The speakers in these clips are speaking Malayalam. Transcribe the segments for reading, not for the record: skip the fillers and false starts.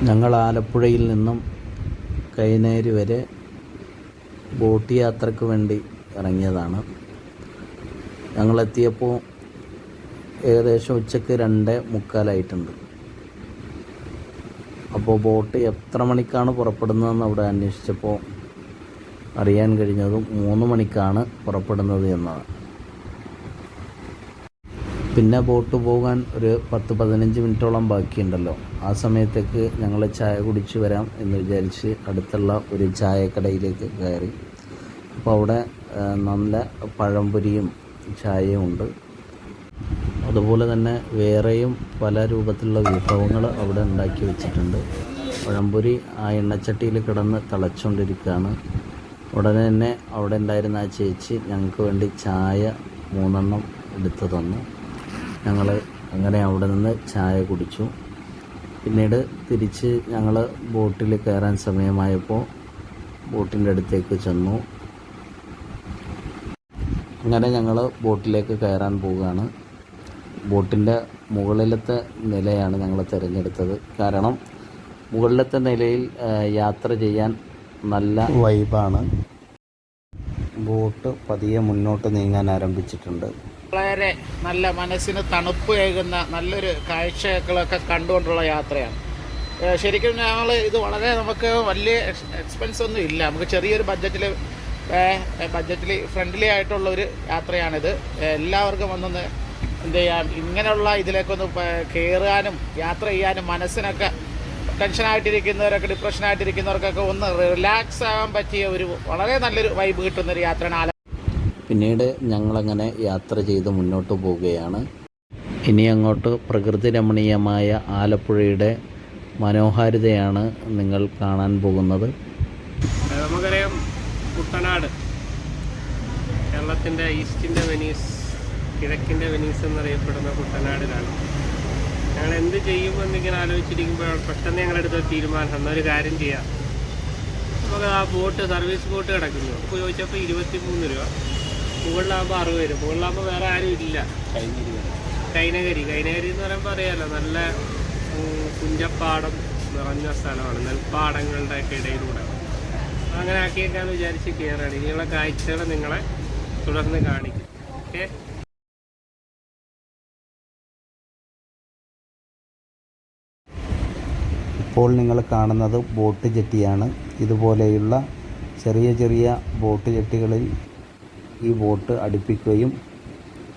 ഞങ്ങൾ ആലപ്പുഴയിൽ നിന്നും കൈനേരി വരെ ബോട്ട് യാത്രയ്ക്ക് വേണ്ടി ഇറങ്ങിയതാണ്. ഞങ്ങളെത്തിയപ്പോൾ ഏകദേശം ഉച്ചയ്ക്ക് 2:45 അപ്പോൾ ബോട്ട് എത്ര മണിക്കാണ് പുറപ്പെടുന്നതെന്ന് അവിടെ അന്വേഷിച്ചപ്പോൾ അറിയാൻ കഴിഞ്ഞതും 3 മണിക്കാണ് പുറപ്പെടുന്നത് എന്നാണ്. പിന്നെ ബോട്ട് പോകാൻ ഒരു 10-15 മിനിറ്റോളം ബാക്കിയുണ്ടല്ലോ. ആ സമയത്തേക്ക് ഞങ്ങൾ ചായ കുടിച്ച് വരാം എന്ന് വിചാരിച്ച് അടുത്തുള്ള ഒരു ചായക്കടയിലേക്ക് കയറി. അപ്പോൾ അവിടെ നല്ല പഴംപൊരിയും ചായയും ഉണ്ട്. അതുപോലെ തന്നെ വേറെയും പല രൂപത്തിലുള്ള വിഭവങ്ങൾ അവിടെ ഉണ്ടാക്കി വെച്ചിട്ടുണ്ട്. പഴംപൊരി ആ എണ്ണച്ചട്ടിയിൽ കിടന്ന് തിളച്ചുകൊണ്ടിരിക്കുകയാണ്. ഉടനെ തന്നെ അവിടെ ഉണ്ടായിരുന്ന ആ ചേച്ചി ഞങ്ങൾക്ക് വേണ്ടി ചായ 3 എണ്ണം എടുത്തു തന്നു. ഞങ്ങൾ അങ്ങനെ അവിടെ നിന്ന് ചായ കുടിച്ചു. പിന്നീട് തിരിച്ച് ഞങ്ങൾ ബോട്ടിൽ കയറാൻ സമയമായപ്പോൾ ബോട്ടിൻ്റെ അടുത്തേക്ക് ചെന്നു. അങ്ങനെ ഞങ്ങൾ ബോട്ടിലേക്ക് കയറാൻ പോവുകയാണ്. ബോട്ടിൻ്റെ മുകളിലത്തെ നിലയാണ് ഞങ്ങൾ തിരഞ്ഞെടുത്തത്. കാരണം മുകളിലത്തെ നിലയിൽ യാത്ര ചെയ്യാൻ നല്ല വൈബാണ്. ബോട്ട് പതിയെ മുന്നോട്ട് നീങ്ങാൻ ആരംഭിച്ചിട്ടുണ്ട്. വളരെ നല്ല മനസ്സിന് തണുപ്പ് ഏകുന്ന നല്ലൊരു കാഴ്ചകളൊക്കെ കണ്ടുകൊണ്ടുള്ള യാത്രയാണ്. ശരിക്കും ഞങ്ങൾ ഇത് വളരെ നമുക്ക് വലിയ എക്സ്പെൻസ് ഒന്നും ഇല്ല. നമുക്ക് ചെറിയൊരു ബഡ്ജറ്റിൽ ഫ്രണ്ട്ലി ആയിട്ടുള്ളൊരു യാത്രയാണിത്. എല്ലാവർക്കും വന്നൊന്ന് എന്ത് ചെയ്യാം, ഇങ്ങനെയുള്ള ഇതിലേക്കൊന്ന് കയറാനും യാത്ര ചെയ്യാനും മനസ്സിനൊക്കെ ടെൻഷനായിട്ടിരിക്കുന്നവരൊക്കെ ഡിപ്രഷനായിട്ടിരിക്കുന്നവർക്കൊക്കെ ഒന്ന് റിലാക്സ് ആകാൻ പറ്റിയ ഒരു വളരെ നല്ലൊരു വൈബ് കിട്ടുന്നൊരു യാത്രയാണ്. പിന്നീട് ഞങ്ങളങ്ങനെ യാത്ര ചെയ്ത് മുന്നോട്ട് പോവുകയാണ്. ഇനി അങ്ങോട്ട് പ്രകൃതി രമണീയമായ ആലപ്പുഴയുടെ മനോഹാരിതയാണ് നിങ്ങൾ കാണാൻ പോകുന്നത്. നമുക്കറിയാം, കുട്ടനാട് കേരളത്തിൻ്റെ ഈസ്റ്റിൻ്റെ വെനീസ്, കിഴക്കിൻ്റെ വെനീസ് എന്നറിയപ്പെടുന്ന കുട്ടനാടിലാണ്. ഞങ്ങൾ എന്ത് ചെയ്യുമെന്നിങ്ങനെ ആലോചിച്ചിരിക്കുമ്പോൾ പെട്ടെന്ന് ഞങ്ങളെടുത്തൊരു തീരുമാനം, എന്നൊരു കാര്യം ചെയ്യാം, നമുക്ക് ആ ബോട്ട് സർവീസ് ബോട്ട് കിടക്കുന്നു. അപ്പോൾ ചോദിച്ചപ്പോൾ 23 രൂപ, മുകളിലാകുമ്പോൾ 60 രൂപ. മുകളിലാകുമ്പോൾ വേറെ ആരും ഇല്ല. കൈനകരി എന്ന് പറയുമ്പോൾ അറിയാമല്ലോ, നല്ല പുഞ്ചപ്പാടം നിറഞ്ഞ സ്ഥലമാണ്, നെൽപ്പാടങ്ങളുടെയൊക്കെ ഇടയിലൂടെ. അങ്ങനെ ആക്കിയേക്കാന്ന് വിചാരിച്ച് കയറാണ്. ഇനിയുള്ള കാഴ്ചകൾ നിങ്ങളെ തുടർന്ന് കാണിക്കും. ഓക്കെ. ഇപ്പോൾ നിങ്ങൾ കാണുന്നത് ബോട്ട് ജെട്ടിയാണ്. ഇതുപോലെയുള്ള ചെറിയ ചെറിയ ബോട്ട് ജെട്ടികളിൽ ഈ ബോട്ട് അടുപ്പിക്കുകയും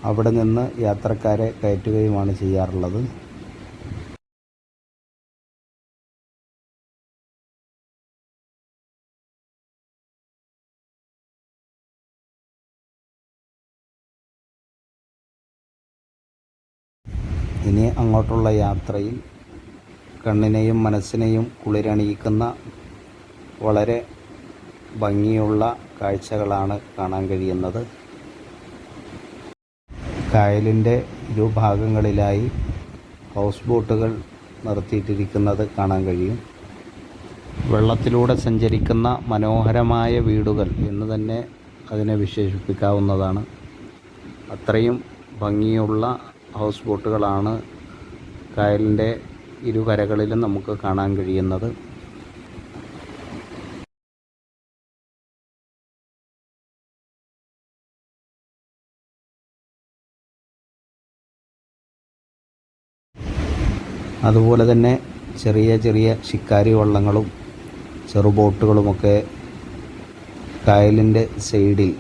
അവിടെ നിന്ന് യാത്രക്കാരെ കയറ്റുകയുമാണ് ചെയ്യാറുള്ളത്. ഇനി അങ്ങോട്ടുള്ള യാത്രയിൽ കണ്ണിനെയും മനസ്സിനെയും കുളിരണിയിക്കുന്ന വളരെ ഭംഗിയുള്ള കാഴ്ചകളാണ് കാണാൻ കഴിയുന്നത്. കായലിൻ്റെ ഇരുഭാഗങ്ങളിലായി ഹൗസ് ബോട്ടുകൾ നിർത്തിയിട്ടിരിക്കുന്നത് കാണാൻ കഴിയും. വെള്ളത്തിലൂടെ സഞ്ചരിക്കുന്ന മനോഹരമായ വീടുകൾ എന്ന് തന്നെ അതിനെ വിശേഷിപ്പിക്കാവുന്നതാണ്. അത്രയും ഭംഗിയുള്ള ഹൗസ് ബോട്ടുകളാണ് കായലിൻ്റെ ഇരുകരകളിലും നമുക്ക് കാണാൻ കഴിയുന്നത്. അതുപോലെ തന്നെ ചെറിയ ചെറിയ ശിക്കാരി വള്ളങ്ങളും ചെറുബോട്ടുകളുമൊക്കെ കായലിൻ്റെ സൈഡിൽ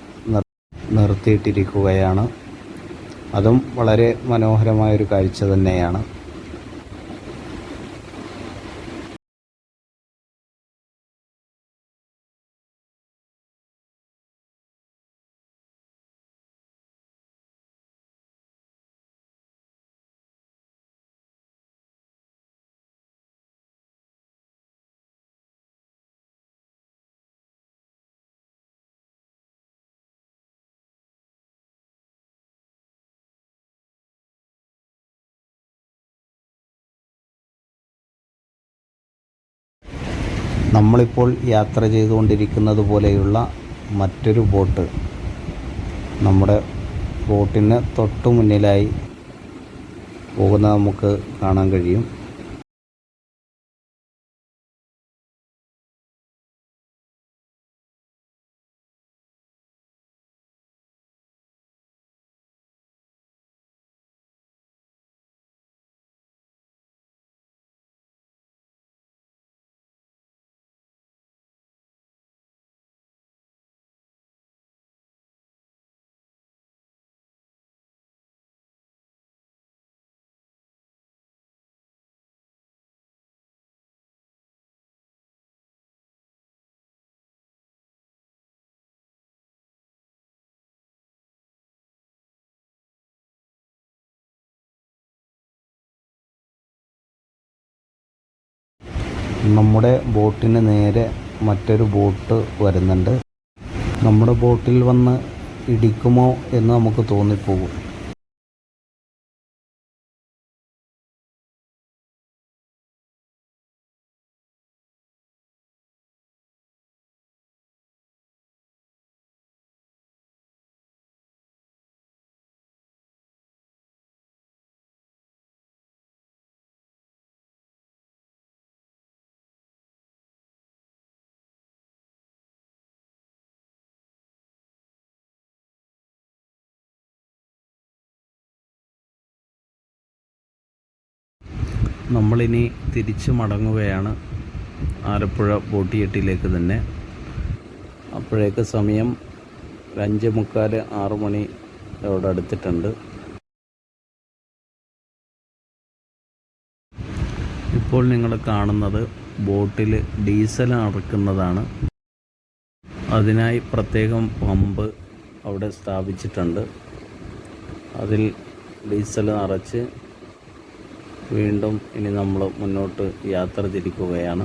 നിർത്തിയിട്ടിരിക്കുകയാണ്. അതും വളരെ മനോഹരമായൊരു കാഴ്ച തന്നെയാണ്. നമ്മളിപ്പോൾ യാത്ര ചെയ്തുകൊണ്ടിരിക്കുന്നത് പോലെയുള്ള മറ്റൊരു ബോട്ട് നമ്മുടെ ബോട്ടിന് തൊട്ടു മുന്നിലായി പോകുന്നത് നമുക്ക് കാണാൻ കഴിയും. നമ്മുടെ ബോട്ടിന് നേരെ മറ്റൊരു ബോട്ട് വരുന്നുണ്ട്. നമ്മുടെ ബോട്ടിൽ വന്ന് ഇടിക്കുമോ എന്ന് നമുക്ക് തോന്നിപ്പോകും. നമ്മളിനി തിരിച്ചു മടങ്ങുകയാണ് ആലപ്പുഴ ബോട്ടിയെട്ടിലേക്ക് തന്നെ. അപ്പോഴേക്ക് സമയം 5:45 6 മണി അവിടെ അടുത്തിട്ടുണ്ട്. ഇപ്പോൾ നിങ്ങൾ കാണുന്നത് ബോട്ടിൽ ഡീസൽ നിറക്കുന്നതാണ്. അതിനായി പ്രത്യേകം പമ്പ് അവിടെ സ്ഥാപിച്ചിട്ടുണ്ട്. അതിൽ ഡീസൽ നിറച്ച് വീണ്ടും ഇനി നമ്മൾ മുന്നോട്ട് യാത്ര തിരിക്കുകയാണ്.